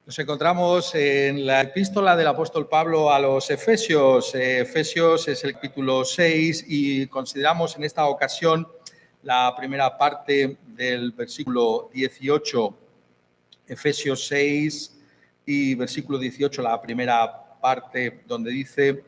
Nos encontramos en la epístola del apóstol Pablo a los Efesios. Efesios es el capítulo 6 y consideramos en esta ocasión la primera parte del versículo 18. Efesios 6 y versículo 18, la primera parte donde dice: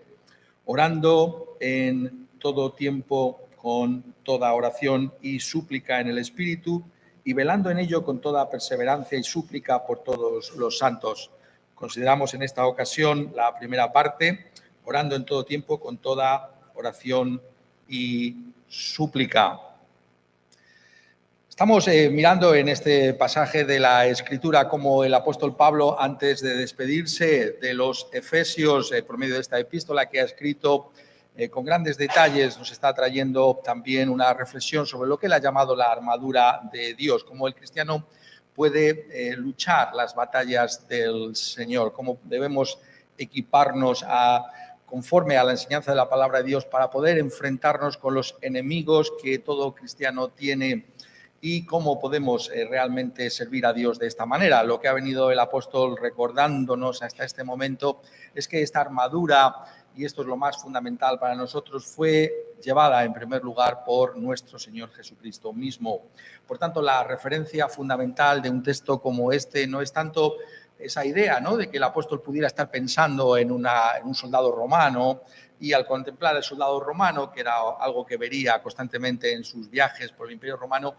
orando en todo tiempo con toda oración y súplica en el Espíritu, y velando en ello con toda perseverancia y súplica por todos los santos. Consideramos en esta ocasión la primera parte, orando en todo tiempo con toda oración y súplica. Estamos mirando en este pasaje de la Escritura cómo el apóstol Pablo, antes de despedirse de los Efesios por medio de esta epístola que ha escrito con grandes detalles, nos está trayendo también una reflexión sobre lo que él ha llamado la armadura de Dios, cómo el cristiano puede luchar las batallas del Señor, cómo debemos equiparnos conforme a la enseñanza de la palabra de Dios para poder enfrentarnos con los enemigos que todo cristiano tiene y cómo podemos realmente servir a Dios de esta manera. Lo que ha venido el apóstol recordándonos hasta este momento es que esta armadura, y esto es lo más fundamental para nosotros, fue llevada en primer lugar por nuestro Señor Jesucristo mismo. Por tanto, la referencia fundamental de un texto como este no es tanto esa idea, ¿no?, de que el apóstol pudiera estar pensando en un soldado romano, y al contemplar el soldado romano, que era algo que vería constantemente en sus viajes por el Imperio Romano,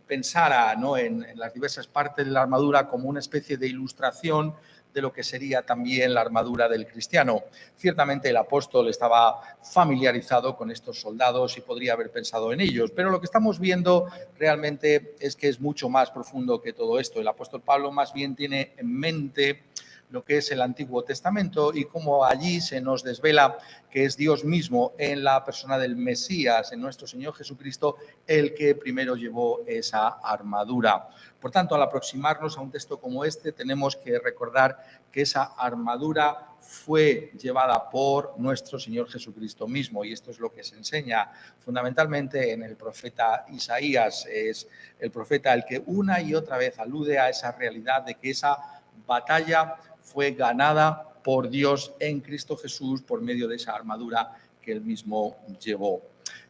pensara, ¿no?, en las diversas partes de la armadura como una especie de ilustración de lo que sería también la armadura del cristiano. Ciertamente el apóstol estaba familiarizado con estos soldados y podría haber pensado en ellos, pero lo que estamos viendo realmente es que es mucho más profundo que todo esto. El apóstol Pablo más bien tiene en mente lo que es el Antiguo Testamento y cómo allí se nos desvela que es Dios mismo en la persona del Mesías, en nuestro Señor Jesucristo, el que primero llevó esa armadura. Por tanto, al aproximarnos a un texto como este, tenemos que recordar que esa armadura fue llevada por nuestro Señor Jesucristo mismo, y esto es lo que se enseña fundamentalmente en el profeta Isaías. Es el profeta el que una y otra vez alude a esa realidad de que esa batalla fue ganada por Dios en Cristo Jesús por medio de esa armadura que él mismo llevó.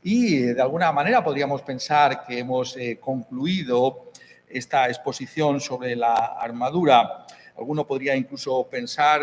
Y de alguna manera podríamos pensar que hemos concluido esta exposición sobre la armadura. Alguno podría incluso pensar,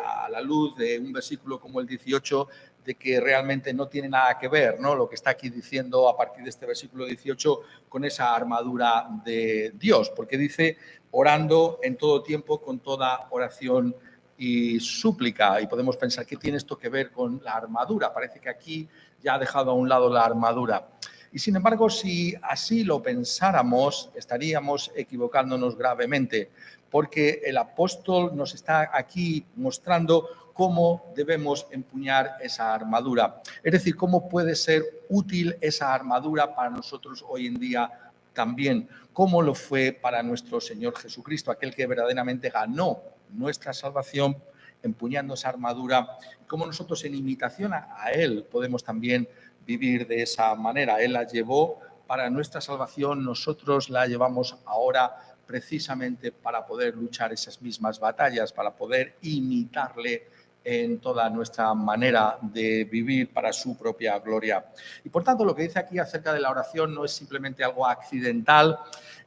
a la luz de un versículo como el 18, de que realmente no tiene nada que ver, ¿no?, lo que está aquí diciendo a partir de este versículo 18 con esa armadura de Dios, porque dice: orando en todo tiempo con toda oración y súplica. Y podemos pensar, ¿qué tiene esto que ver con la armadura? Parece que aquí ya ha dejado a un lado la armadura. Y sin embargo, si así lo pensáramos, estaríamos equivocándonos gravemente, porque el apóstol nos está aquí mostrando cómo debemos empuñar esa armadura. Es decir, cómo puede ser útil esa armadura para nosotros hoy en día también, como lo fue para nuestro Señor Jesucristo, aquel que verdaderamente ganó nuestra salvación empuñando esa armadura, como nosotros en imitación a Él podemos también vivir de esa manera. Él la llevó para nuestra salvación, nosotros la llevamos ahora precisamente para poder luchar esas mismas batallas, para poder imitarle en toda nuestra manera de vivir para su propia gloria. Y por tanto, lo que dice aquí acerca de la oración no es simplemente algo accidental,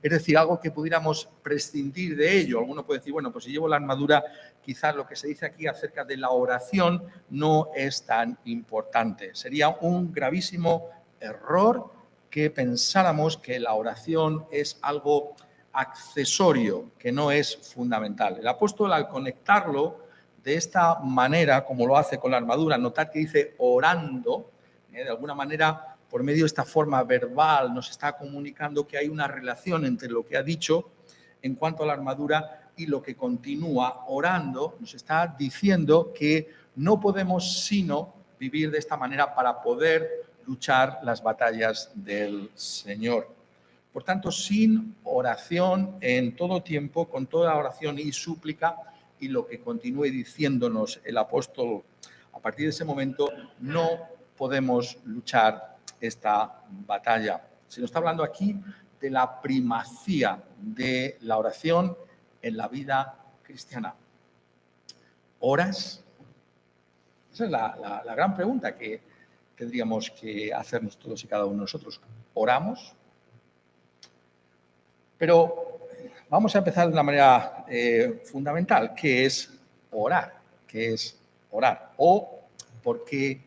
es decir, algo que pudiéramos prescindir de ello. Alguno puede decir, bueno, pues si llevo la armadura, quizás lo que se dice aquí acerca de la oración no es tan importante. Sería un gravísimo error que pensáramos que la oración es algo accesorio, que no es fundamental. El apóstol, al conectarlo de esta manera, como lo hace con la armadura, notad que dice orando, de alguna manera, por medio de esta forma verbal, nos está comunicando que hay una relación entre lo que ha dicho en cuanto a la armadura y lo que continúa orando. Nos está diciendo que no podemos sino vivir de esta manera para poder luchar las batallas del Señor. Por tanto, sin oración en todo tiempo, con toda oración y súplica, y lo que continúe diciéndonos el apóstol a partir de ese momento, no podemos luchar esta batalla. Se nos está hablando aquí de la primacía de la oración en la vida cristiana. ¿Oras? Esa es la gran pregunta que tendríamos que hacernos todos y cada uno de nosotros. ¿Oramos? Pero vamos a empezar de una manera fundamental. ¿Qué es orar? ¿Qué es orar? ¿O por qué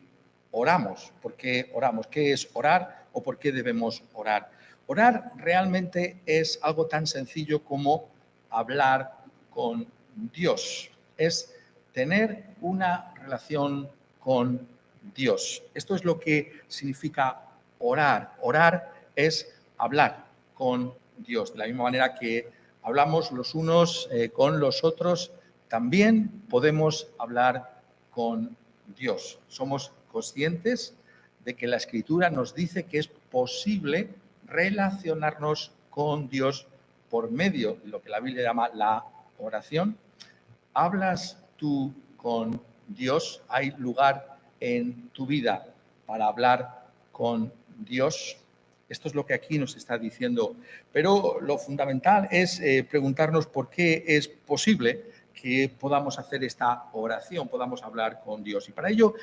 oramos? ¿Por qué oramos? ¿Qué es orar o por qué debemos orar? Orar realmente es algo tan sencillo como hablar con Dios. Es tener una relación con Dios. Esto es lo que significa orar. Orar es hablar con Dios. De la misma manera que hablamos los unos con los otros, también podemos hablar con Dios. Somos conscientes de que la Escritura nos dice que es posible relacionarnos con Dios por medio de lo que la Biblia llama la oración. ¿Hablas tú con Dios? ¿Hay lugar en tu vida para hablar con Dios? Esto es lo que aquí nos está diciendo. Pero lo fundamental es preguntarnos por qué es posible que podamos hacer esta oración, podamos hablar con Dios. Y para ello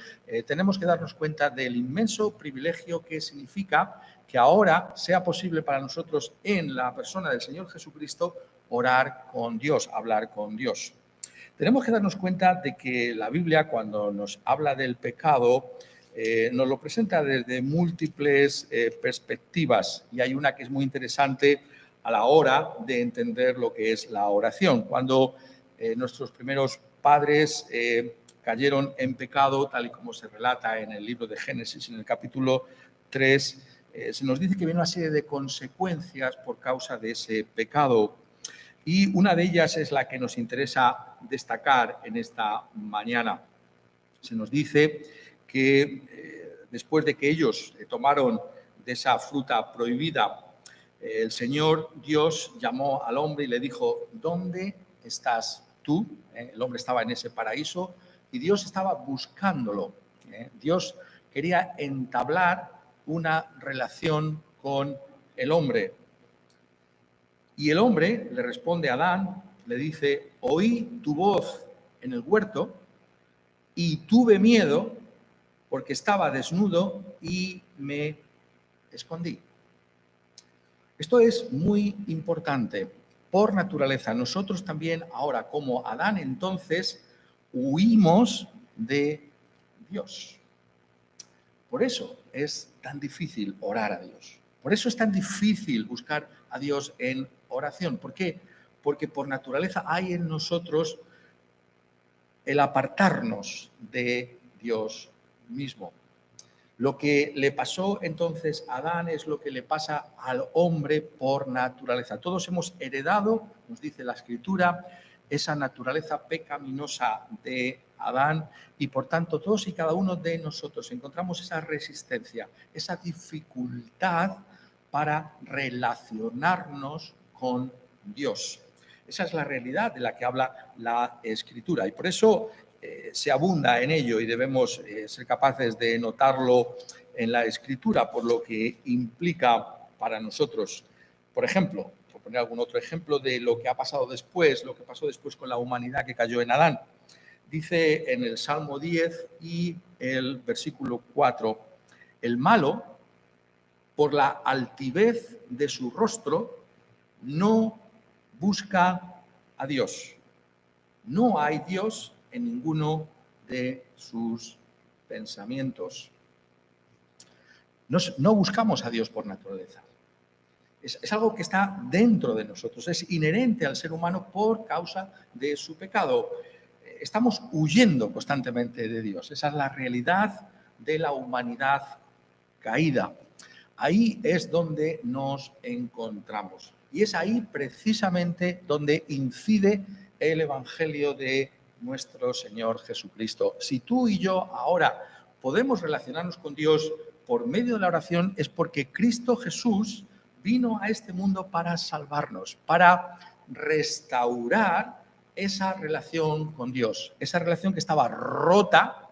tenemos que darnos cuenta del inmenso privilegio que significa que ahora sea posible para nosotros en la persona del Señor Jesucristo orar con Dios, hablar con Dios. Tenemos que darnos cuenta de que la Biblia, cuando nos habla del pecado, nos lo presenta desde múltiples perspectivas, y hay una que es muy interesante a la hora de entender lo que es la oración. Cuando nuestros primeros padres cayeron en pecado, tal y como se relata en el libro de Génesis, en el capítulo 3, se nos dice que viene una serie de consecuencias por causa de ese pecado. Y una de ellas es la que nos interesa destacar en esta mañana. Se nos dice que después de que ellos tomaron de esa fruta prohibida, el Señor Dios llamó al hombre y le dijo: ¿dónde estás tú? El hombre estaba en ese paraíso y Dios estaba buscándolo. Dios quería entablar una relación con el hombre. Y el hombre le responde a Adán, le dice: oí tu voz en el huerto y tuve miedo porque estaba desnudo y me escondí. Esto es muy importante. Por naturaleza, nosotros también ahora, como Adán entonces, huimos de Dios. Por eso es tan difícil orar a Dios. Por eso es tan difícil buscar a Dios en oración. ¿Por qué? Porque por naturaleza hay en nosotros el apartarnos de Dios mismo. Lo que le pasó entonces a Adán es lo que le pasa al hombre por naturaleza. Todos hemos heredado, nos dice la Escritura, esa naturaleza pecaminosa de Adán, y por tanto todos y cada uno de nosotros encontramos esa resistencia, esa dificultad para relacionarnos con Dios. Esa es la realidad de la que habla la Escritura, y por eso se abunda en ello y debemos ser capaces de notarlo en la Escritura por lo que implica para nosotros. Por ejemplo, por poner algún otro ejemplo de lo que ha pasado después, lo que pasó después con la humanidad que cayó en Adán. Dice en el Salmo 10 y el versículo 4: el malo, por la altivez de su rostro, no busca a Dios. No hay Dios en ninguno de sus pensamientos. No buscamos a Dios por naturaleza. Es algo que está dentro de nosotros, es inherente al ser humano por causa de su pecado. Estamos huyendo constantemente de Dios. Esa es la realidad de la humanidad caída. Ahí es donde nos encontramos. Y es ahí precisamente donde incide el Evangelio de nuestro Señor Jesucristo. Si tú y yo ahora podemos relacionarnos con Dios por medio de la oración, es porque Cristo Jesús vino a este mundo para salvarnos, para restaurar esa relación con Dios, esa relación que estaba rota,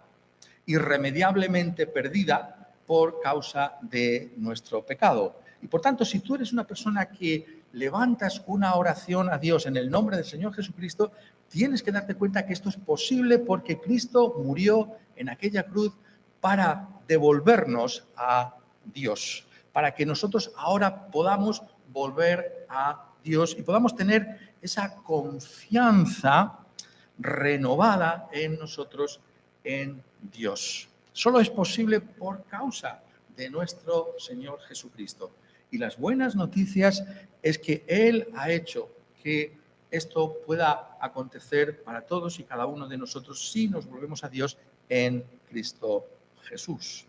irremediablemente perdida por causa de nuestro pecado. Y por tanto, si tú eres una persona que levantas una oración a Dios en el nombre del Señor Jesucristo, tienes que darte cuenta que esto es posible porque Cristo murió en aquella cruz para devolvernos a Dios, para que nosotros ahora podamos volver a Dios y podamos tener esa confianza renovada en nosotros, en Dios. Solo es posible por causa de nuestro Señor Jesucristo. Y las buenas noticias es que Él ha hecho que esto pueda acontecer para todos y cada uno de nosotros si nos volvemos a Dios en Cristo Jesús.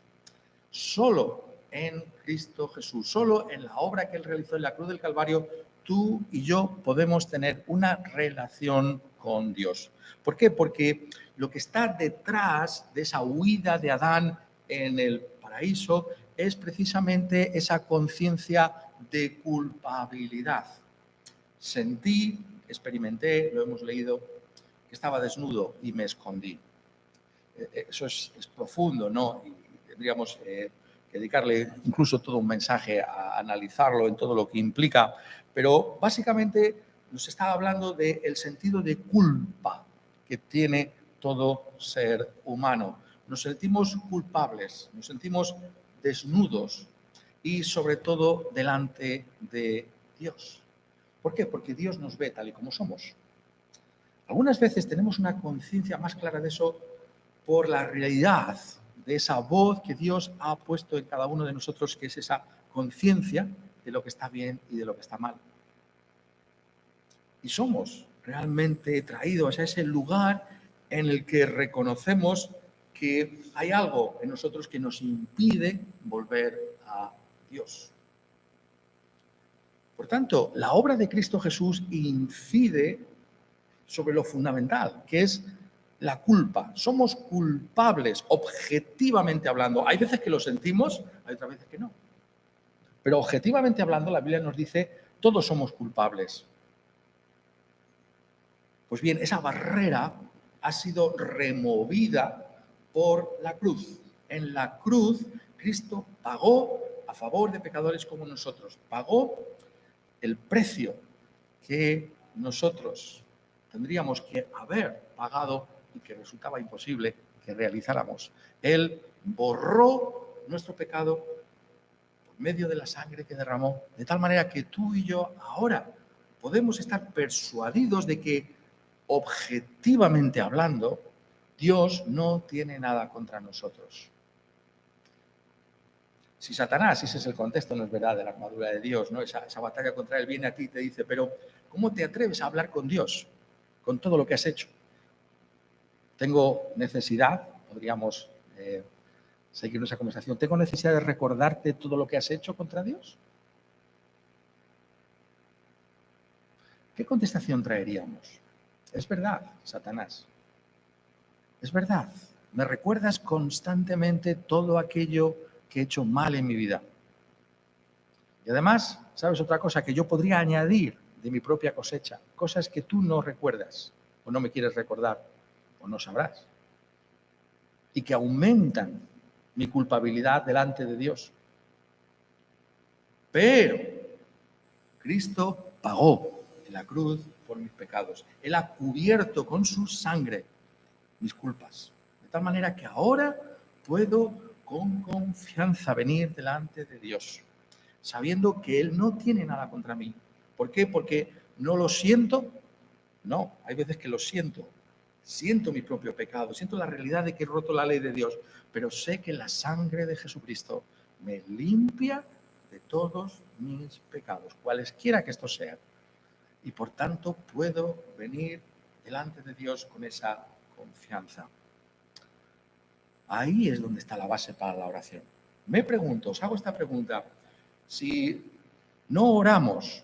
Solo en Cristo Jesús, solo en la obra que Él realizó en la cruz del Calvario, tú y yo podemos tener una relación con Dios. ¿Por qué? Porque lo que está detrás de esa huida de Adán en el paraíso es precisamente esa conciencia de culpabilidad. Sentí, experimenté, lo hemos leído, que estaba desnudo y me escondí. Eso es profundo, ¿no? Y tendríamos que dedicarle incluso todo un mensaje a analizarlo en todo lo que implica, pero básicamente nos está hablando del sentido de culpa que tiene todo ser humano. Nos sentimos culpables, nos sentimos desnudos y sobre todo delante de Dios. ¿Por qué? Porque Dios nos ve tal y como somos. Algunas veces tenemos una conciencia más clara de eso por la realidad de esa voz que Dios ha puesto en cada uno de nosotros, que es esa conciencia de lo que está bien y de lo que está mal. Y somos realmente traídos a ese lugar en el que reconocemos que hay algo en nosotros que nos impide volver a Dios. Por tanto, la obra de Cristo Jesús incide sobre lo fundamental, que es la culpa. Somos culpables, objetivamente hablando. Hay veces que lo sentimos, hay otras veces que no. Pero objetivamente hablando, la Biblia nos dice, todos somos culpables. Pues bien, esa barrera ha sido removida por la cruz. En la cruz, Cristo pagó a favor de pecadores como nosotros. Pagó el precio que nosotros tendríamos que haber pagado y que resultaba imposible que realizáramos. Él borró nuestro pecado por medio de la sangre que derramó, de tal manera que tú y yo ahora podemos estar persuadidos de que, objetivamente hablando, Dios no tiene nada contra nosotros. Si Satanás, ese es el contexto, no es verdad, de la armadura de Dios, ¿no? Esa batalla contra él viene a ti y te dice, pero ¿cómo te atreves a hablar con Dios con todo lo que has hecho? Tengo necesidad, podríamos seguir nuestra conversación, ¿tengo necesidad de recordarte todo lo que has hecho contra Dios? ¿Qué contestación traeríamos? Es verdad, Satanás. Es verdad. Me recuerdas constantemente todo aquello que he hecho mal en mi vida. Y además, ¿sabes otra cosa? Que yo podría añadir de mi propia cosecha, cosas que tú no recuerdas o no me quieres recordar o no sabrás. Y que aumentan mi culpabilidad delante de Dios. Pero Cristo pagó en la cruz por mis pecados. Él ha cubierto con su sangre mis culpas. De tal manera que ahora puedo con confianza venir delante de Dios, sabiendo que Él no tiene nada contra mí. ¿Por qué? Porque no lo siento. No, hay veces que lo siento. Siento mi propio pecado, siento la realidad de que he roto la ley de Dios, pero sé que la sangre de Jesucristo me limpia de todos mis pecados, cualesquiera que estos sean. Y por tanto puedo venir delante de Dios con esa confianza. Ahí es donde está la base para la oración. Me pregunto, os hago esta pregunta, si no oramos,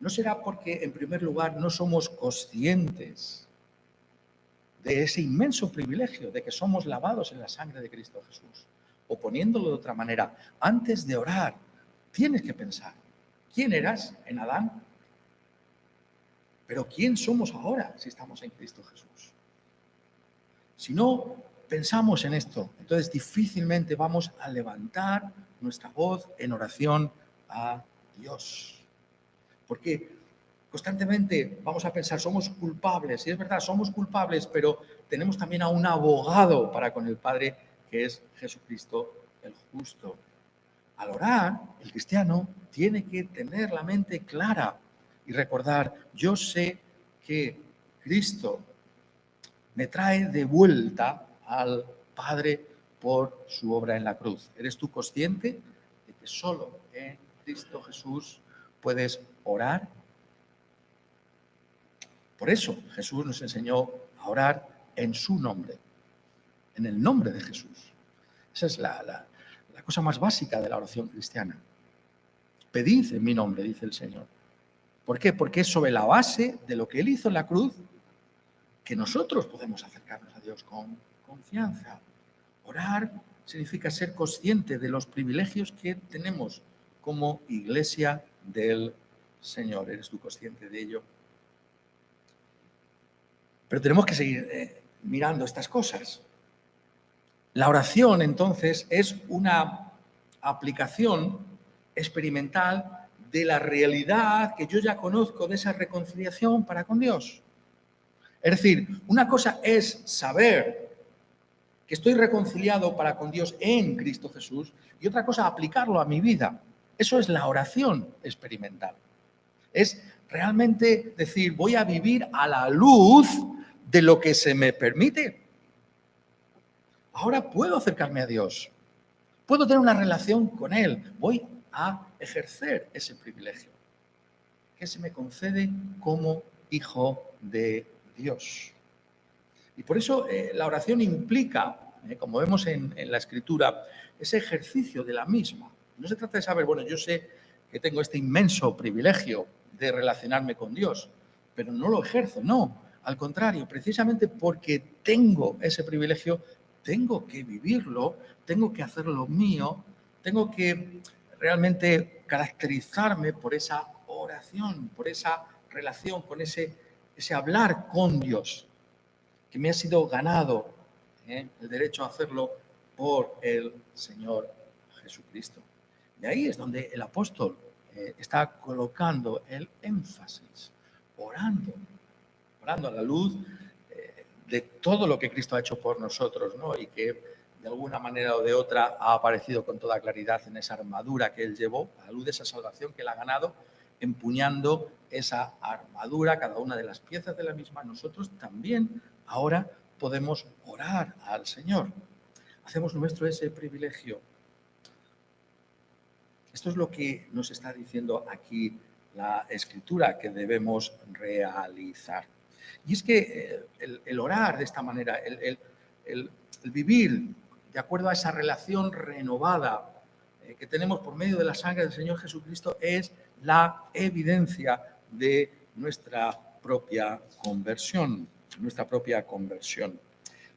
¿no será porque, en primer lugar, no somos conscientes de ese inmenso privilegio de que somos lavados en la sangre de Cristo Jesús? O poniéndolo de otra manera, antes de orar, tienes que pensar, ¿quién eras en Adán? Pero ¿quién somos ahora si estamos en Cristo Jesús? Si no pensamos en esto, entonces difícilmente vamos a levantar nuestra voz en oración a Dios. Porque constantemente vamos a pensar, somos culpables. Y es verdad, somos culpables, pero tenemos también a un abogado para con el Padre, que es Jesucristo el justo. Al orar, el cristiano tiene que tener la mente clara y recordar, yo sé que Cristo me trae de vuelta al Padre por su obra en la cruz. ¿Eres tú consciente de que solo en Cristo Jesús puedes orar? Por eso Jesús nos enseñó a orar en su nombre, en el nombre de Jesús. Esa es la cosa más básica de la oración cristiana. Pedid en mi nombre, dice el Señor. ¿Por qué? Porque es sobre la base de lo que Él hizo en la cruz que nosotros podemos acercarnos a Dios con confianza. Orar significa ser consciente de los privilegios que tenemos como iglesia del Señor. ¿Eres tú consciente de ello? Pero tenemos que seguir mirando estas cosas. La oración, entonces, es una aplicación experimental de la realidad que yo ya conozco de esa reconciliación para con Dios. Es decir, una cosa es saber que estoy reconciliado para con Dios en Cristo Jesús y otra cosa aplicarlo a mi vida. Eso es la oración experimental. Es realmente decir, voy a vivir a la luz de lo que se me permite. Ahora puedo acercarme a Dios, puedo tener una relación con Él, voy a ejercer ese privilegio que se me concede como hijo de Dios. Y por eso la oración implica, como vemos en la Escritura, ese ejercicio de la misma. No se trata de saber, bueno, yo sé que tengo este inmenso privilegio de relacionarme con Dios, pero no lo ejerzo, no. Al contrario, precisamente porque tengo ese privilegio, tengo que vivirlo, tengo que hacerlo mío, tengo que realmente caracterizarme por esa oración, por esa relación, con ese hablar con Dios, que me ha sido ganado el derecho a hacerlo por el Señor Jesucristo. Y ahí es donde el apóstol está colocando el énfasis, orando a la luz de todo lo que Cristo ha hecho por nosotros, ¿no? Y que de alguna manera o de otra ha aparecido con toda claridad en esa armadura que Él llevó, a la luz de esa salvación que Él ha ganado, empuñando esa armadura, cada una de las piezas de la misma. Nosotros también ahora podemos orar al Señor. Hacemos nuestro ese privilegio. Esto es lo que nos está diciendo aquí la Escritura que debemos realizar. Y es que el orar de esta manera, el vivir de acuerdo a esa relación renovada que tenemos por medio de la sangre del Señor Jesucristo es la evidencia de nuestra propia conversión,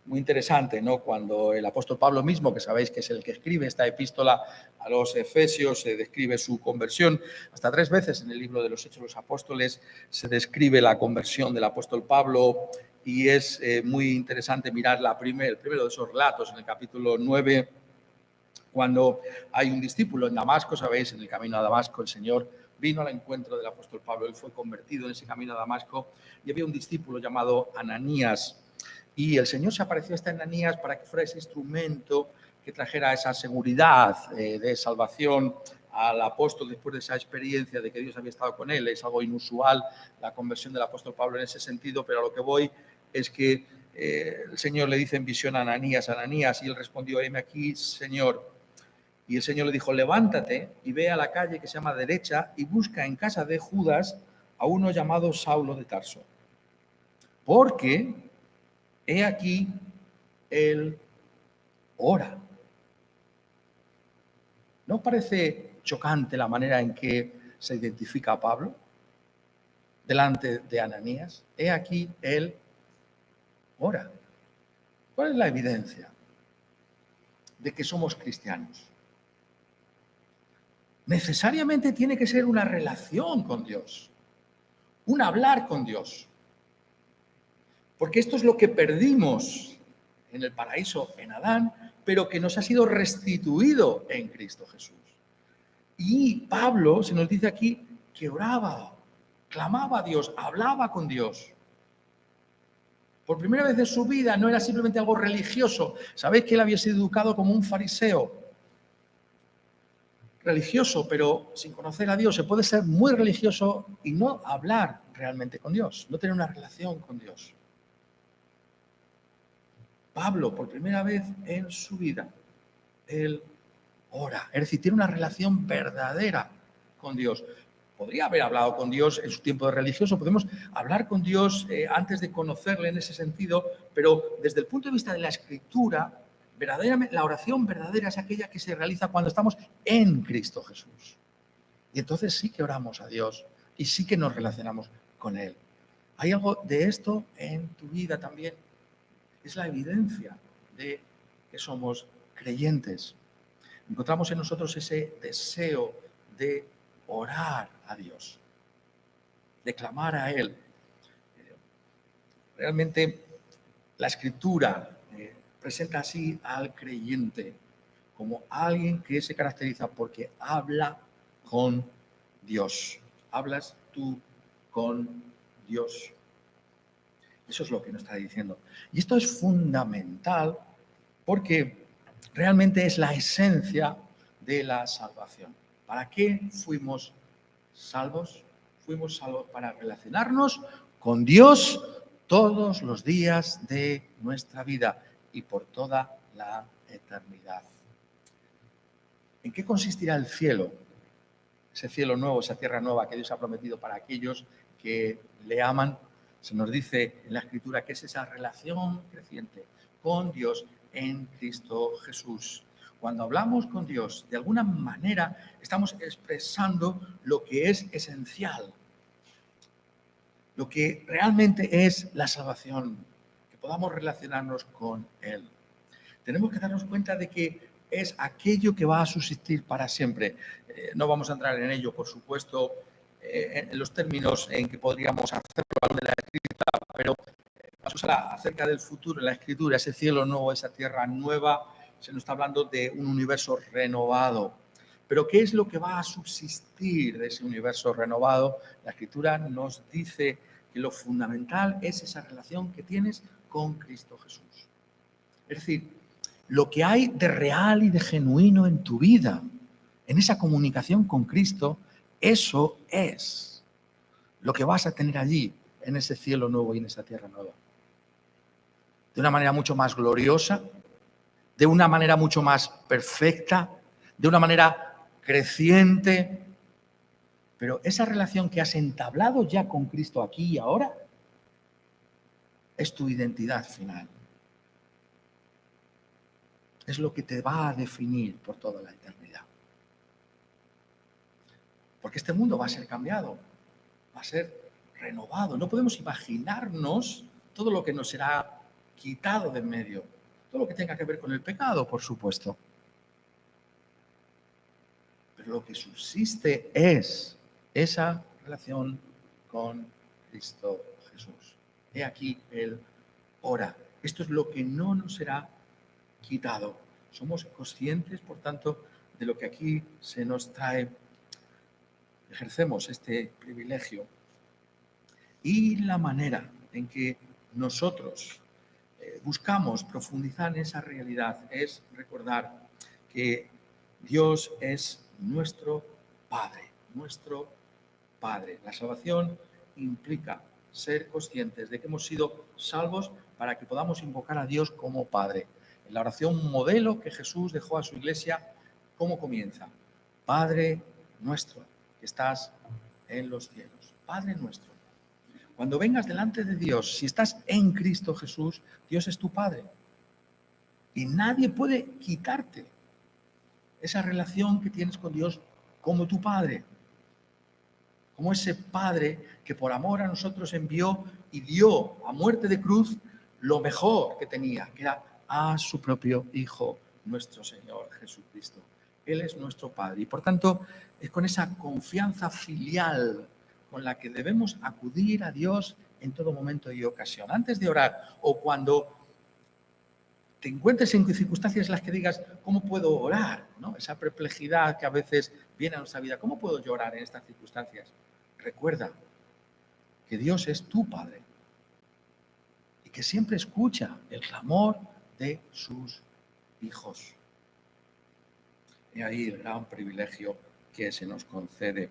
Muy interesante, ¿no? Cuando el apóstol Pablo mismo, que sabéis que es el que escribe esta epístola a los Efesios, se describe su conversión. Hasta 3 veces en el libro de los Hechos de los Apóstoles se describe la conversión del apóstol Pablo y es muy interesante mirar el primero de esos relatos en el capítulo 9, cuando hay un discípulo en Damasco, sabéis, en el camino a Damasco el Señor vino al encuentro del apóstol Pablo, él fue convertido en ese camino a Damasco y había un discípulo llamado Ananías. Y el Señor se apareció a este Ananías para que fuera ese instrumento que trajera esa seguridad de salvación al apóstol después de esa experiencia de que Dios había estado con él. Es algo inusual la conversión del apóstol Pablo en ese sentido, pero a lo que voy es que el Señor le dice en visión a Ananías, y él respondió, heme aquí, Señor. Y el Señor le dijo, levántate y ve a la calle que se llama Derecha y busca en casa de Judas a uno llamado Saulo de Tarso. Porque he aquí, él ora. ¿No parece chocante la manera en que se identifica a Pablo delante de Ananías? He aquí, él ora. ¿Cuál es la evidencia de que somos cristianos? Necesariamente tiene que ser una relación con Dios, un hablar con Dios. Porque esto es lo que perdimos en el paraíso en Adán, pero que nos ha sido restituido en Cristo Jesús. Y Pablo se nos dice aquí que oraba, clamaba a Dios, hablaba con Dios. Por primera vez en su vida no era simplemente algo religioso. Sabéis que él había sido educado como un fariseo religioso, pero sin conocer a Dios. Se puede ser muy religioso y no hablar realmente con Dios, no tener una relación con Dios. Pablo, por primera vez en su vida, él ora, es decir, tiene una relación verdadera con Dios. Podría haber hablado con Dios en su tiempo de religioso, podemos hablar con Dios antes de conocerle en ese sentido, pero desde el punto de vista de la Escritura, verdaderamente, la oración verdadera es aquella que se realiza cuando estamos en Cristo Jesús. Y entonces sí que oramos a Dios y sí que nos relacionamos con Él. ¿Hay algo de esto en tu vida también? Es la evidencia de que somos creyentes. Encontramos en nosotros ese deseo de orar a Dios, de clamar a Él. Realmente la Escritura presenta así al creyente como alguien que se caracteriza porque habla con Dios. Hablas tú con Dios. Eso es lo que nos está diciendo. Y esto es fundamental porque realmente es la esencia de la salvación. ¿Para qué fuimos salvos? Fuimos salvos para relacionarnos con Dios todos los días de nuestra vida y por toda la eternidad. ¿En qué consistirá el cielo? Ese cielo nuevo, esa tierra nueva que Dios ha prometido para aquellos que le aman. Se nos dice en la Escritura que es esa relación creciente con Dios en Cristo Jesús. Cuando hablamos con Dios, de alguna manera estamos expresando lo que es esencial, lo que realmente es la salvación, que podamos relacionarnos con Él. Tenemos que darnos cuenta de que es aquello que va a subsistir para siempre. No vamos a entrar en ello, por supuesto, en los términos en que podríamos hacerlo a la luz de la Escritura, pero vamos a hablar acerca del futuro en la Escritura, ese cielo nuevo, esa tierra nueva. Se nos está hablando de un universo renovado. Pero ¿qué es lo que va a subsistir de ese universo renovado? La Escritura nos dice que lo fundamental es esa relación que tienes con Cristo Jesús. Es decir, lo que hay de real y de genuino en tu vida, en esa comunicación con Cristo, eso es lo que vas a tener allí, en ese cielo nuevo y en esa tierra nueva. De una manera mucho más gloriosa, de una manera mucho más perfecta, de una manera creciente. Pero esa relación que has entablado ya con Cristo aquí y ahora es tu identidad final. Es lo que te va a definir por toda la eternidad. Porque este mundo va a ser cambiado, va a ser renovado. No podemos imaginarnos todo lo que nos será quitado de en medio. Todo lo que tenga que ver con el pecado, por supuesto. Pero lo que subsiste es esa relación con Cristo Jesús. He aquí el ora. Esto es lo que no nos será quitado. Somos conscientes, por tanto, de lo que aquí se nos trae. Ejercemos este privilegio y la manera en que nosotros buscamos profundizar en esa realidad es recordar que Dios es nuestro Padre, nuestro Padre. La salvación implica ser conscientes de que hemos sido salvos para que podamos invocar a Dios como Padre. En la oración modelo que Jesús dejó a su iglesia, ¿cómo comienza? Padre nuestro, que estás en los cielos. Padre nuestro. Cuando vengas delante de Dios, si estás en Cristo Jesús, Dios es tu Padre. Y nadie puede quitarte esa relación que tienes con Dios como tu Padre. Como ese Padre que por amor a nosotros envió y dio a muerte de cruz lo mejor que tenía, que era a su propio Hijo, nuestro Señor Jesucristo. Él es nuestro Padre y por tanto es con esa confianza filial con la que debemos acudir a Dios en todo momento y ocasión. Antes de orar o cuando te encuentres en circunstancias en las que digas, ¿cómo puedo orar? ¿No? Esa perplejidad que a veces viene a nuestra vida. ¿Cómo puedo llorar en estas circunstancias? Recuerda que Dios es tu Padre y que siempre escucha el clamor de sus hijos. Y ahí el gran privilegio que se nos concede.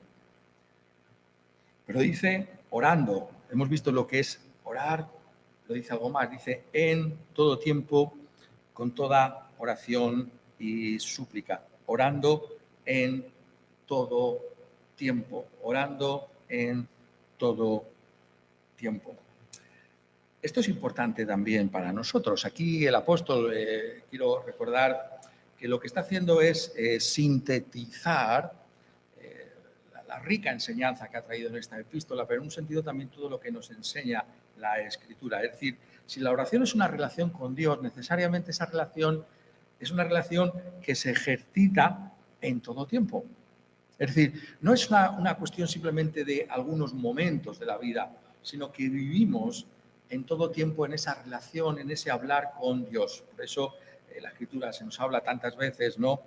Pero dice orando. Hemos visto lo que es orar. Lo dice algo más. Dice en todo tiempo, con toda oración y súplica. Orando en todo tiempo. Orando en todo tiempo. Esto es importante también para nosotros. Aquí el apóstol, quiero recordar que lo que está haciendo es sintetizar la rica enseñanza que ha traído en esta epístola, pero en un sentido también todo lo que nos enseña la Escritura. Es decir, si la oración es una relación con Dios, necesariamente esa relación es una relación que se ejercita en todo tiempo. Es decir, no es una cuestión simplemente de algunos momentos de la vida, sino que vivimos en todo tiempo en esa relación, en ese hablar con Dios. Por eso la Escritura se nos habla tantas veces, ¿no?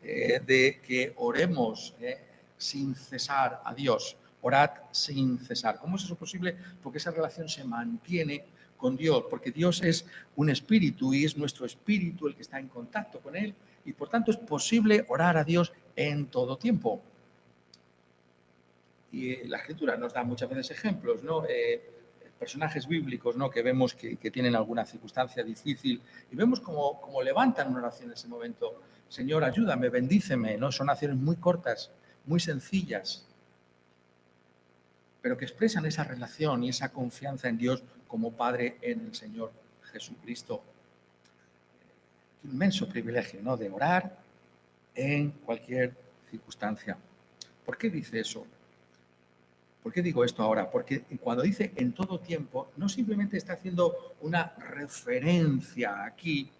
De que oremos sin cesar a Dios. Orad sin cesar. ¿Cómo es eso posible? Porque esa relación se mantiene con Dios, porque Dios es un espíritu y es nuestro espíritu el que está en contacto con Él, y por tanto es posible orar a Dios en todo tiempo. Y la Escritura nos da muchas veces ejemplos, ¿no? Personajes bíblicos, ¿no? Que vemos que tienen alguna circunstancia difícil y vemos cómo levantan una oración en ese momento. Señor, ayúdame, bendíceme, ¿no? Son oraciones muy cortas, muy sencillas, pero que expresan esa relación y esa confianza en Dios como Padre en el Señor Jesucristo. Qué inmenso privilegio, ¿no? De orar en cualquier circunstancia. ¿Por qué dice eso? ¿Por qué digo esto ahora? Porque cuando dice en todo tiempo, no simplemente está haciendo una referencia aquí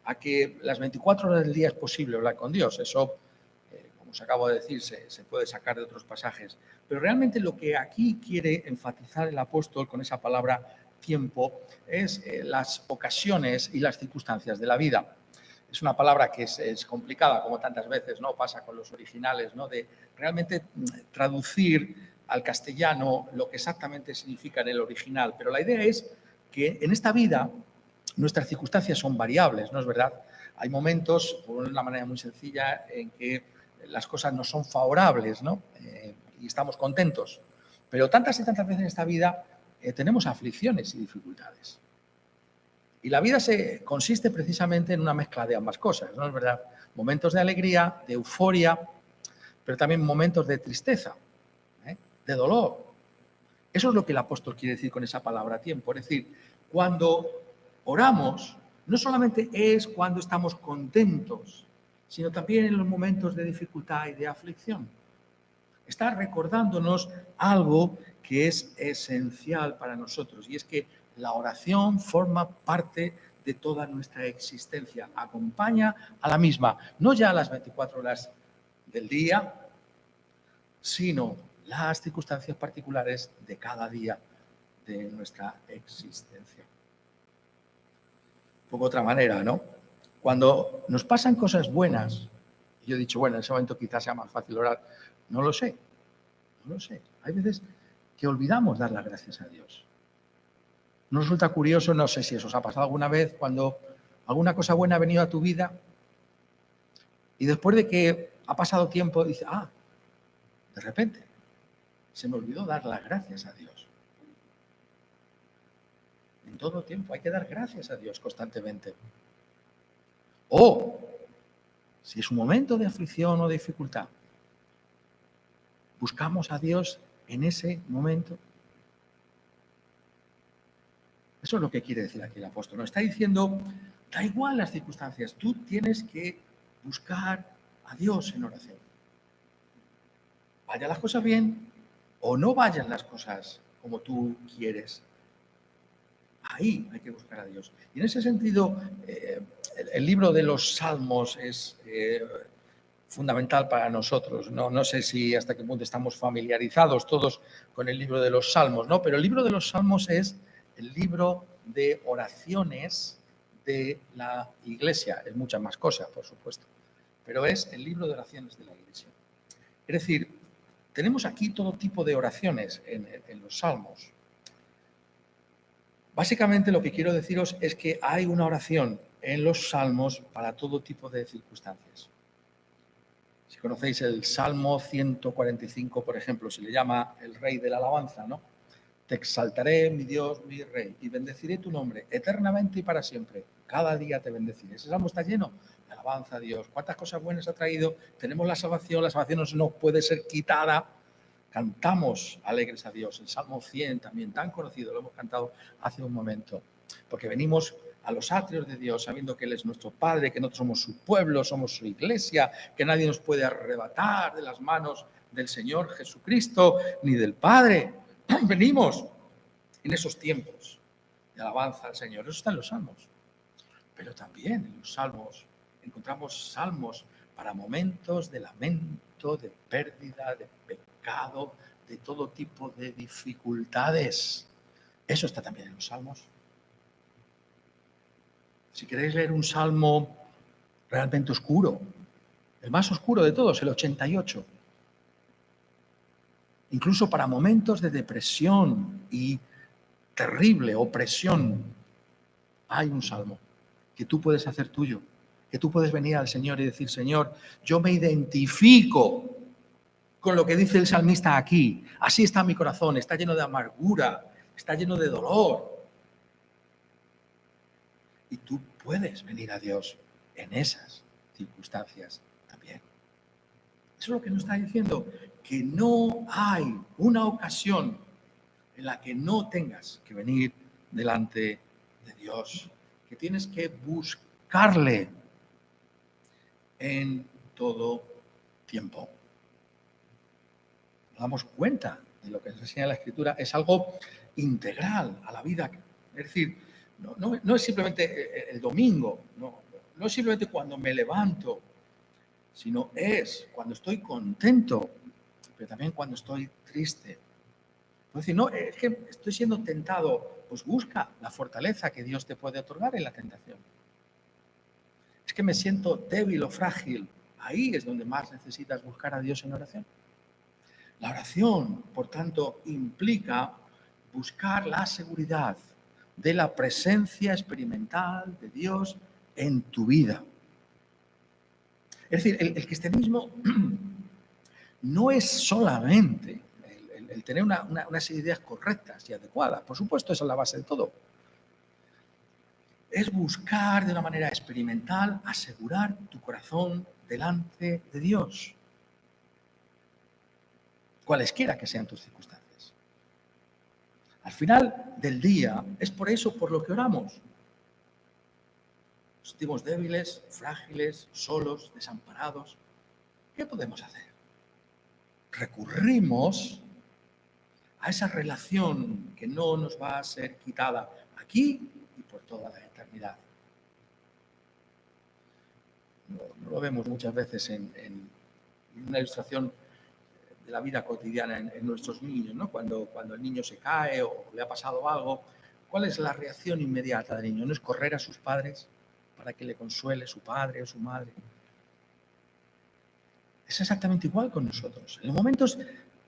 a que las 24 horas del día es posible hablar con Dios. Eso, como os acabo de decir, se puede sacar de otros pasajes. Pero realmente lo que aquí quiere enfatizar el apóstol con esa palabra tiempo es las ocasiones y las circunstancias de la vida. Es una palabra que es complicada, como tantas veces, ¿no? Pasa con los originales, ¿no? De realmente traducir al castellano lo que exactamente significa en el original. Pero la idea es que en esta vida nuestras circunstancias son variables, ¿no es verdad? Hay momentos, por una manera muy sencilla, en que las cosas no son favorables, ¿no? Y estamos contentos. Pero tantas y tantas veces en esta vida tenemos aflicciones y dificultades. Y la vida consiste precisamente en una mezcla de ambas cosas, ¿no es verdad? Momentos de alegría, de euforia, pero también momentos de tristeza, de dolor. Eso es lo que el apóstol quiere decir con esa palabra tiempo. Es decir, cuando oramos, no solamente es cuando estamos contentos, sino también en los momentos de dificultad y de aflicción. Está recordándonos algo que es esencial para nosotros, y es que la oración forma parte de toda nuestra existencia, acompaña a la misma, no ya a las 24 horas del día, sino las circunstancias particulares de cada día de nuestra existencia. Un poco otra manera, ¿no? Cuando nos pasan cosas buenas, yo he dicho, bueno, en ese momento quizás sea más fácil orar, no lo sé. Hay veces que olvidamos dar las gracias a Dios. Nos resulta curioso, no sé si eso os ha pasado alguna vez, cuando alguna cosa buena ha venido a tu vida y después de que ha pasado tiempo, dices, de repente, se me olvidó dar las gracias a Dios. En todo tiempo hay que dar gracias a Dios constantemente. O, si es un momento de aflicción o de dificultad, buscamos a Dios en ese momento. Eso es lo que quiere decir aquí el apóstol. Nos está diciendo, da igual las circunstancias, tú tienes que buscar a Dios en oración. Vayan las cosas bien o no vayan las cosas como tú quieres. Ahí hay que buscar a Dios. Y en ese sentido, el libro de los Salmos es fundamental para nosotros. No sé si hasta qué punto estamos familiarizados todos con el libro de los Salmos, ¿no? Pero el libro de los Salmos es el libro de oraciones de la Iglesia. Es muchas más cosas, por supuesto, pero es el libro de oraciones de la Iglesia. Es decir, tenemos aquí todo tipo de oraciones en los salmos. Básicamente lo que quiero deciros es que hay una oración en los salmos para todo tipo de circunstancias. Si conocéis el Salmo 145, por ejemplo, se le llama el Rey de la Alabanza, ¿no? Te exaltaré, mi Dios, mi Rey, y bendeciré tu nombre eternamente y para siempre. Cada día te bendeciré. Ese salmo está lleno de alabanza a Dios. ¿Cuántas cosas buenas ha traído? Tenemos la salvación no se nos puede ser quitada. Cantamos alegres a Dios. El Salmo 100 también, tan conocido, lo hemos cantado hace un momento. Porque venimos a los atrios de Dios, sabiendo que Él es nuestro Padre, que nosotros somos su pueblo, somos su iglesia, que nadie nos puede arrebatar de las manos del Señor Jesucristo ni del Padre. Venimos en esos tiempos de alabanza al Señor. Eso está en los salmos. Pero también en los salmos encontramos salmos para momentos de lamento, de pérdida, de pecado, de todo tipo de dificultades. Eso está también en los salmos. Si queréis leer un salmo realmente oscuro, el más oscuro de todos, el 88, incluso para momentos de depresión y terrible opresión, hay un salmo que tú puedes hacer tuyo, que tú puedes venir al Señor y decir, Señor, yo me identifico con lo que dice el salmista aquí. Así está mi corazón, está lleno de amargura, está lleno de dolor. Y tú puedes venir a Dios en esas circunstancias también. Eso es lo que nos está diciendo, que no hay una ocasión en la que no tengas que venir delante de Dios, que tienes que buscarle en todo tiempo. Nos damos cuenta de lo que nos enseña la Escritura, es algo integral a la vida. Es decir, no es simplemente el domingo, no es simplemente cuando me levanto, sino es cuando estoy contento, pero también cuando estoy triste. Es decir, no, es que estoy siendo tentado, pues busca la fortaleza que Dios te puede otorgar en la tentación. Es que me siento débil o frágil, ahí es donde más necesitas buscar a Dios en oración. La oración, por tanto, implica buscar la seguridad de la presencia experimental de Dios en tu vida. Es decir, el cristianismo no es solamente el tener unas ideas correctas y adecuadas. Por supuesto, esa es la base de todo. Es buscar de una manera experimental asegurar tu corazón delante de Dios, cualesquiera que sean tus circunstancias. Al final del día, es por eso por lo que oramos. Nos sentimos débiles, frágiles, solos, desamparados. ¿Qué podemos hacer? Recurrimos a esa relación que no nos va a ser quitada aquí y por toda la eternidad. No lo vemos muchas veces en una ilustración de la vida cotidiana en nuestros niños, ¿no? Cuando el niño se cae o le ha pasado algo, ¿cuál es la reacción inmediata del niño? ¿No es correr a sus padres para que le consuele su padre o su madre? Es exactamente igual con nosotros. En los momentos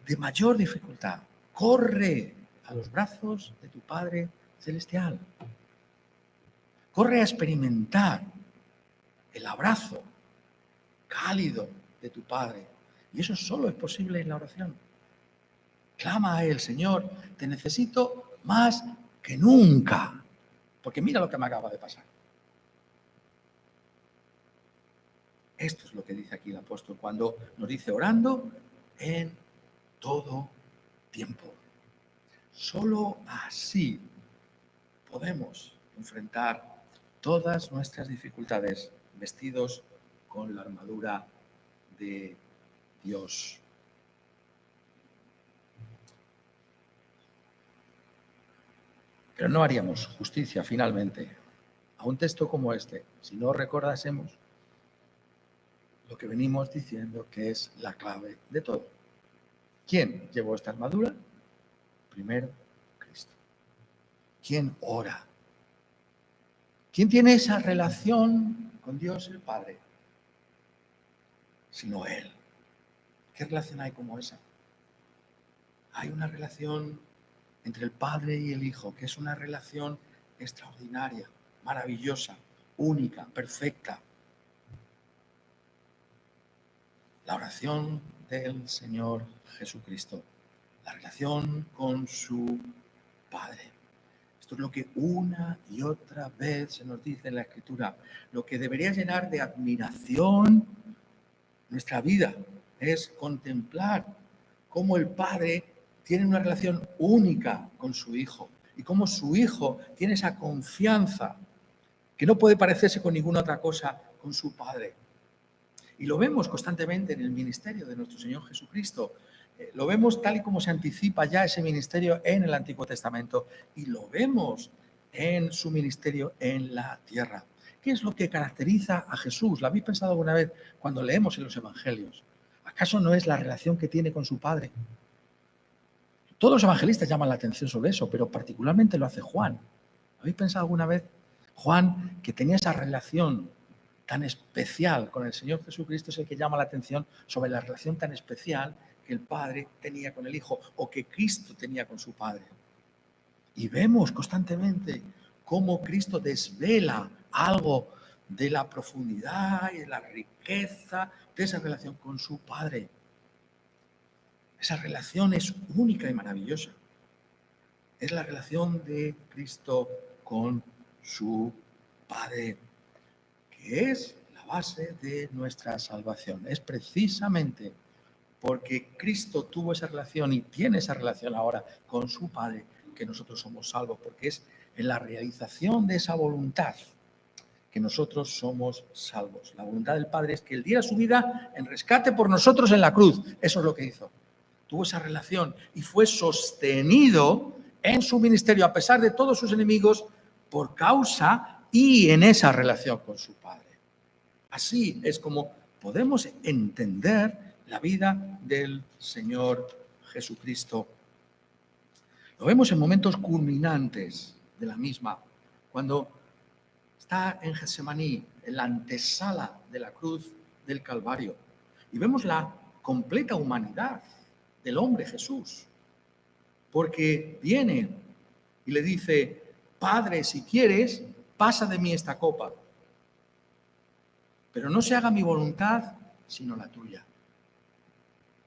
de mayor dificultad, corre a los brazos de tu Padre Celestial. Corre a experimentar el abrazo cálido de tu Padre. Y eso solo es posible en la oración. Clama a Él, Señor, te necesito más que nunca. Porque mira lo que me acaba de pasar. Esto es lo que dice aquí el apóstol cuando nos dice orando en todo tiempo. Solo así podemos enfrentar todas nuestras dificultades vestidos con la armadura de Dios. Pero no haríamos justicia finalmente a un texto como este si no recordásemos lo que venimos diciendo que es la clave de todo. ¿Quién llevó esta armadura? Primero, Cristo. ¿Quién ora? ¿Quién tiene esa relación con Dios el Padre? Sino Él. ¿Qué relación hay como esa? Hay una relación entre el Padre y el Hijo, que es una relación extraordinaria, maravillosa, única, perfecta. La oración del Señor Jesucristo, la relación con su Padre. Esto es lo que una y otra vez se nos dice en la Escritura. Lo que debería llenar de admiración nuestra vida es contemplar cómo el Padre tiene una relación única con su Hijo y cómo su Hijo tiene esa confianza que no puede parecerse con ninguna otra cosa con su Padre. Y lo vemos constantemente en el ministerio de nuestro Señor Jesucristo. Lo vemos tal y como se anticipa ya ese ministerio en el Antiguo Testamento y lo vemos en su ministerio en la tierra. ¿Qué es lo que caracteriza a Jesús? ¿Lo habéis pensado alguna vez cuando leemos en los Evangelios? ¿Acaso no es la relación que tiene con su Padre? Todos los evangelistas llaman la atención sobre eso, pero particularmente lo hace Juan. ¿Habéis pensado alguna vez? Juan, que tenía esa relación tan especial con el Señor Jesucristo, es el que llama la atención sobre la relación tan especial que el Padre tenía con el Hijo o que Cristo tenía con su Padre. Y vemos constantemente cómo Cristo desvela algo de la profundidad y de la riqueza de esa relación con su Padre. Esa relación es única y maravillosa. Es la relación de Cristo con su Padre, que es la base de nuestra salvación. Es precisamente porque Cristo tuvo esa relación y tiene esa relación ahora con su Padre que nosotros somos salvos, porque es en la realización de esa voluntad que nosotros somos salvos. La voluntad del Padre es que Él diera su vida en rescate por nosotros en la cruz. Eso es lo que hizo. Tuvo esa relación y fue sostenido en su ministerio, a pesar de todos sus enemigos, por causa y en esa relación con su Padre. Así es como podemos entender la vida del Señor Jesucristo. Lo vemos en momentos culminantes de la misma, cuando está en Getsemaní, en la antesala de la cruz del Calvario, y vemos la completa humanidad del hombre Jesús, porque viene y le dice: Padre, si quieres, pasa de mí esta copa, pero no se haga mi voluntad, sino la tuya.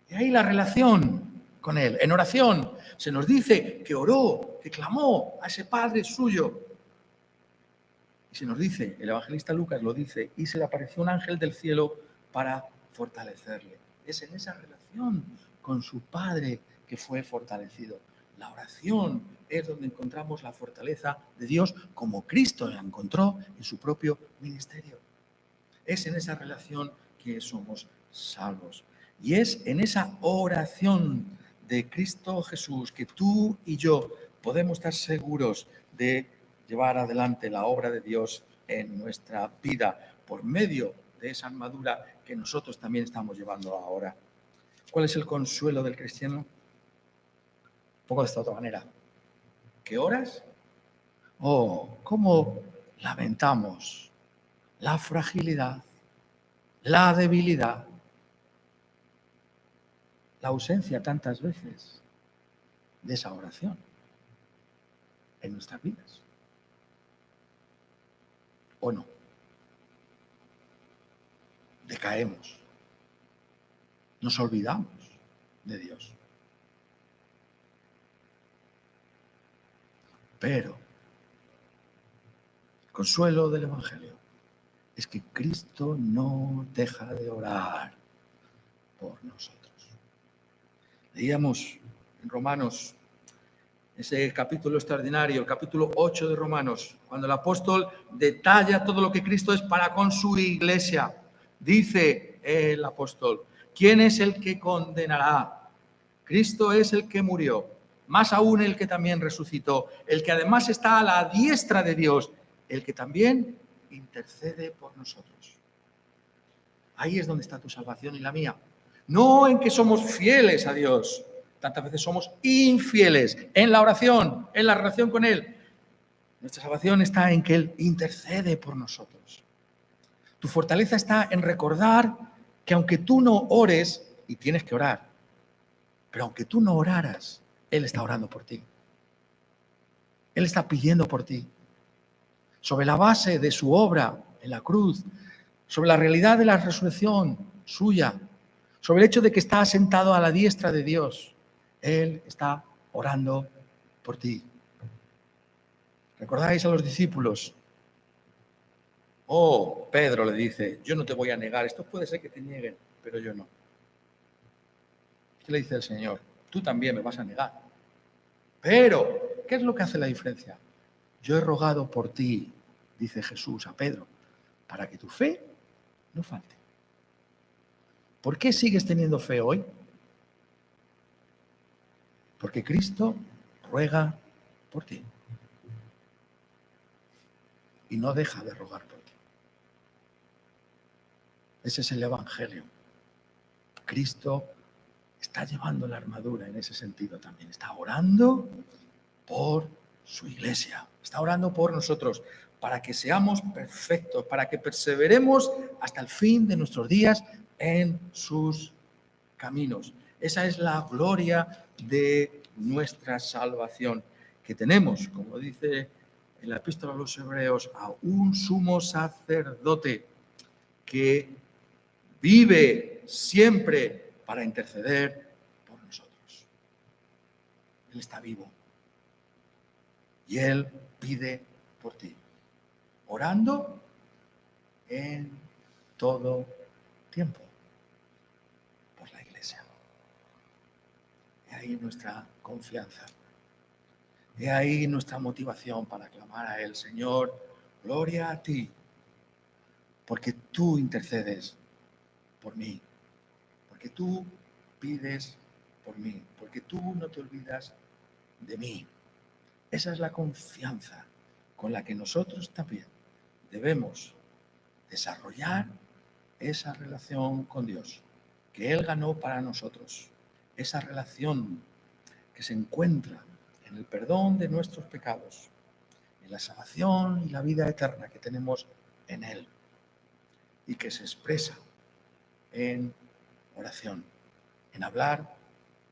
Y ahí la relación con Él. En oración se nos dice que oró, que clamó a ese Padre suyo. Y se nos dice, el evangelista Lucas lo dice, y se le apareció un ángel del cielo para fortalecerle. Es en esa relación con su Padre que fue fortalecido. La oración es donde encontramos la fortaleza de Dios, como Cristo la encontró en su propio ministerio. Es en esa relación que somos salvos. Y es en esa oración de Cristo Jesús que tú y yo podemos estar seguros de llevar adelante la obra de Dios en nuestra vida por medio de esa armadura que nosotros también estamos llevando ahora. ¿Cuál es el consuelo del cristiano? Un poco de esta otra manera. ¿Qué horas? Oh, cómo lamentamos la fragilidad, la debilidad, la ausencia tantas veces de esa oración en nuestras vidas. ¿O no? Decaemos. Nos olvidamos de Dios. Pero el consuelo del Evangelio es que Cristo no deja de orar por nosotros. Leíamos en Romanos ese capítulo extraordinario, el capítulo 8 de Romanos, cuando el apóstol detalla todo lo que Cristo es para con su iglesia. Dice el apóstol: ¿quién es el que condenará? Cristo es el que murió, más aún el que también resucitó, el que además está a la diestra de Dios, el que también intercede por nosotros. Ahí es donde está tu salvación y la mía. No en que somos fieles a Dios. Tantas veces somos infieles en la oración, en la relación con Él. Nuestra salvación está en que Él intercede por nosotros. Tu fortaleza está en recordar que aunque tú no ores, y tienes que orar. Pero aunque tú no oraras, Él está orando por ti. Él está pidiendo por ti. Sobre la base de su obra en la cruz, sobre la realidad de la resurrección suya, sobre el hecho de que está sentado a la diestra de Dios, Él está orando por ti. ¿Recordáis a los discípulos? Oh, Pedro le dice, yo no te voy a negar, esto puede ser que te nieguen, pero yo no. ¿Qué le dice el Señor? Tú también me vas a negar. Pero, ¿qué es lo que hace la diferencia? Yo he rogado por ti, dice Jesús a Pedro, para que tu fe no falte. ¿Por qué sigues teniendo fe hoy? Porque Cristo ruega por ti. Y no deja de rogar por ti. Ese es el Evangelio. Cristo está llevando la armadura en ese sentido también. Está orando por su iglesia. Está orando por nosotros para que seamos perfectos, para que perseveremos hasta el fin de nuestros días en sus caminos. Esa es la gloria de nuestra salvación, que tenemos, como dice en la epístola a los Hebreos, a un sumo sacerdote que vive siempre para interceder por nosotros. Él está vivo y Él pide por ti, orando en todo tiempo por la iglesia. Y ahí nuestra confianza. He ahí nuestra motivación para clamar a Él, Señor, gloria a ti, porque tú intercedes por mí, porque tú pides por mí, porque tú no te olvidas de mí. Esa es la confianza con la que nosotros también debemos desarrollar esa relación con Dios que Él ganó para nosotros, esa relación que se encuentra en el perdón de nuestros pecados, en la salvación y la vida eterna que tenemos en Él y que se expresa en oración, en hablar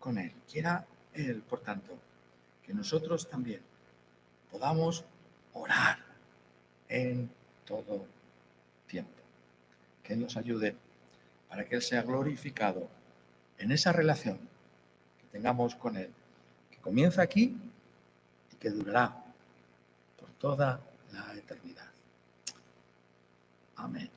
con Él. Quiera Él, por tanto, que nosotros también podamos orar en todo tiempo. Que Él nos ayude para que Él sea glorificado en esa relación que tengamos con Él, que comienza aquí y que durará por toda la eternidad. Amén.